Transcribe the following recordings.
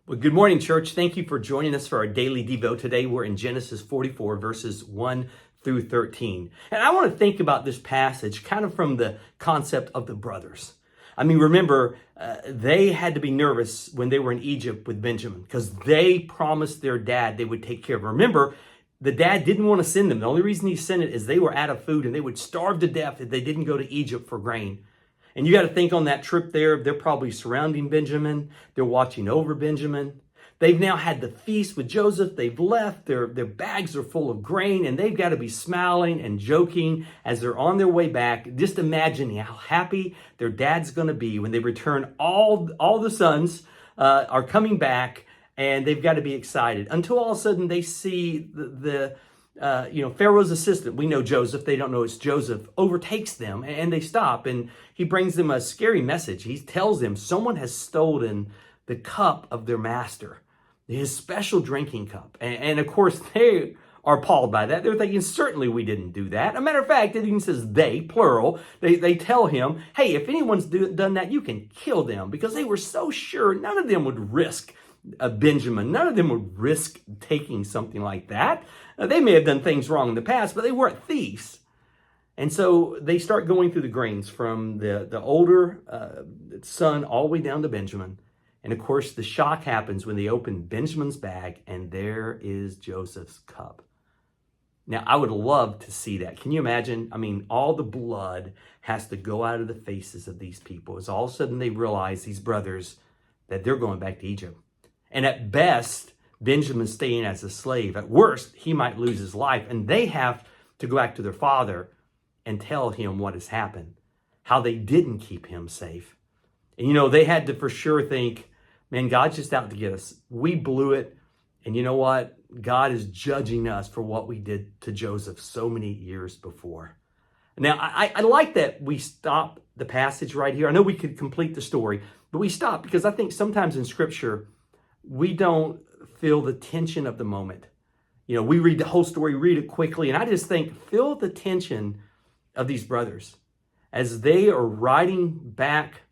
Well, good morning, church. Thank you for joining us for our daily Devo. Today we're in Genesis 44, verses 1 through 13. And I want to think about this passage kind of from the concept of the brothers. I mean, remember, they had to be nervous when they were in Egypt with Benjamin because they promised their dad they would take care of him. Remember, the dad didn't want to send them. The only reason he sent it is they were out of food and they would starve to death if they didn't go to Egypt for grain. And you got to think on that trip there, they're probably surrounding Benjamin. They're watching over Benjamin. They've now had the feast with Joseph. They've left. Their bags are full of grain, and they've got to be smiling and joking as they're on their way back. Just imagining how happy their dad's going to be when they return. All the sons are coming back, and they've got to be excited until all of a sudden they see Pharaoh's assistant. We know Joseph. They don't know it's Joseph. Overtakes them, and they stop, and he brings them a scary message. He tells them someone has stolen the cup of their master, his special drinking cup. And of course, they are appalled by that. They're thinking, certainly we didn't do that. As a matter of fact, it even says they, plural. They tell him, hey, if anyone's done that, you can kill them, because they were so sure none of them would risk Benjamin. None of them would risk taking something like that. They may have done things wrong in the past, but they weren't thieves. And so they start going through the grains from the older son all the way down to Benjamin. And of course, the shock happens when they open Benjamin's bag and there is Joseph's cup. Now, I would love to see that. Can you imagine? I mean, all the blood has to go out of the faces of these people as all of a sudden they realize, these brothers, that they're going back to Egypt. And at best, Benjamin's staying as a slave. At worst, he might lose his life. And they have to go back to their father and tell him what has happened, how they didn't keep him safe. And, they had to for sure think, man, God's just out to get us. We blew it. And you know what? God is judging us for what we did to Joseph so many years before. Now, I like that we stop the passage right here. I know we could complete the story, but we stop because I think sometimes in Scripture, we don't feel the tension of the moment. We read the whole story, read it quickly, and I just think, feel the tension of these brothers as they are riding back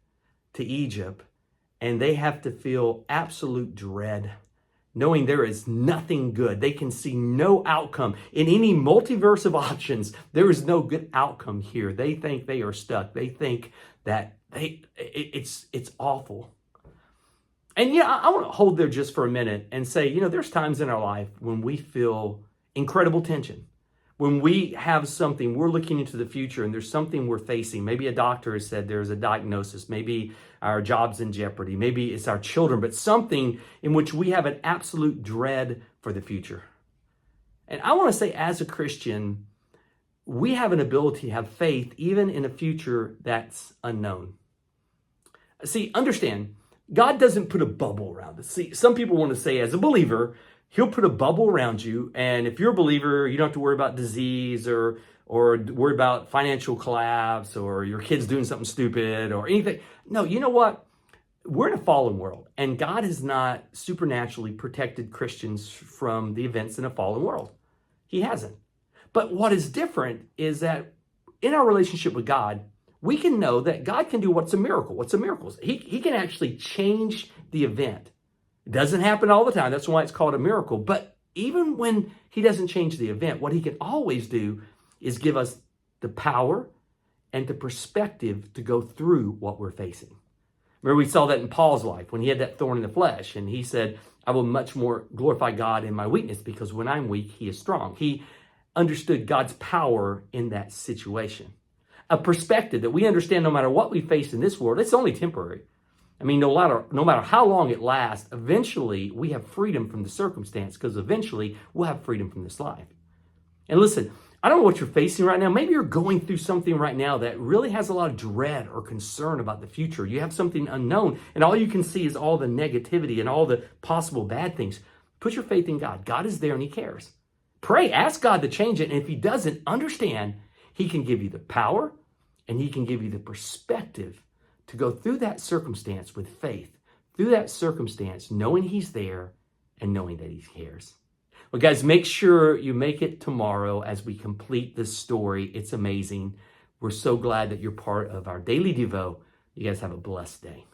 to Egypt, and they have to feel absolute dread, knowing there is nothing good. They can see no outcome. In any multiverse of options, there is no good outcome here. They think they are stuck. They think that it's awful. And I want to hold there just for a minute and say, there's times in our life when we feel incredible tension. When we have something, we're looking into the future and there's something we're facing. Maybe a doctor has said there's a diagnosis. Maybe our job's in jeopardy. Maybe it's our children, but something in which we have an absolute dread for the future. And I want to say, as a Christian, we have an ability to have faith even in a future that's unknown. See, understand, God doesn't put a bubble around us. See, some people want to say, as a believer, He'll put a bubble around you, and if you're a believer, you don't have to worry about disease or worry about financial collapse or your kids doing something stupid or anything. No, you know what? We're in a fallen world, and God has not supernaturally protected Christians from the events in a fallen world. He hasn't. But what is different is that in our relationship with God, we can know that God can do what's a miracle. What's a miracle? He can actually change the event. It doesn't happen all the time. That's why it's called a miracle. But even when He doesn't change the event, what He can always do is give us the power and the perspective to go through what we're facing. Remember, we saw that in Paul's life when he had that thorn in the flesh. And he said, I will much more glorify God in my weakness, because when I'm weak, He is strong. He understood God's power in that situation. A perspective that we understand no matter what we face in this world, it's only temporary. I mean, no matter how long it lasts, eventually we have freedom from the circumstance, because eventually we'll have freedom from this life. And listen, I don't know what you're facing right now. Maybe you're going through something right now that really has a lot of dread or concern about the future. You have something unknown, and all you can see is all the negativity and all the possible bad things. Put your faith in God. God is there and He cares. Pray, ask God to change it. And if He doesn't, understand He can give you the power and He can give you the perspective to go through that circumstance with faith, through that circumstance, knowing He's there and knowing that He cares. Well, guys, make sure you make it tomorrow as we complete this story. It's amazing. We're so glad that you're part of our daily Devo. You guys have a blessed day.